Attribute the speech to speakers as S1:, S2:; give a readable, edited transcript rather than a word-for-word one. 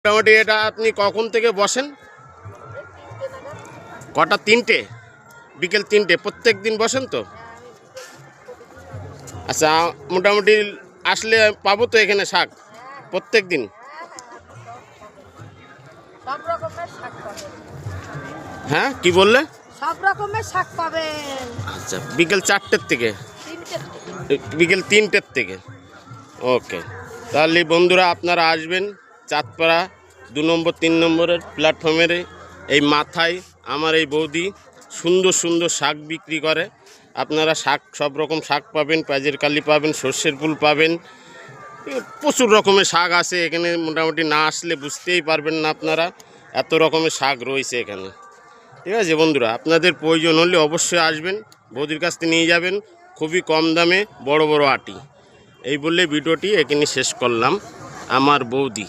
S1: মোটামুটি এটা আপনি কখন থেকে বসেন? কটা? 3টে, বিকেল 3টে। প্রত্যেক দিন বসেন তো? আচ্ছা, মোটামুটি আসলে পাবো তো এখানে শাক প্রত্যেক দিন? হ্যাঁ, কি বললে?
S2: সব রকমের শাক পাবেন।
S1: আচ্ছা, বিকেল 4টের থেকে? বিকেল 3টের থেকে। ওকে, তাহলে বন্ধুরা আপনারা আসবেন চাঁদপাড়া 2 নম্বর 3 নম্বরের প্ল্যাটফর্মের এই মাথায় আমার এই বৌদি সুন্দর সুন্দর শাক বিক্রি করে। আপনারা শাক সব রকম শাক পাবেন, পেঁয়াজের কালি পাবেন, সর্ষের ফুল পাবেন, প্রচুর রকমের শাক আছে এখানে। মোটামুটি না আসলে বুঝতেই পারবেন না আপনারা, এত রকমের শাক রয়েছে এখানে। ঠিক আছে বন্ধুরা, আপনাদের প্রয়োজন হলে অবশ্যই আসবেন, বৌদির কাছ থেকে নিয়ে যাবেন খুবই কম দামে বড় বড় আটি। এই বলে ভিডিওটি এখানে শেষ করলাম। আমার বৌদি।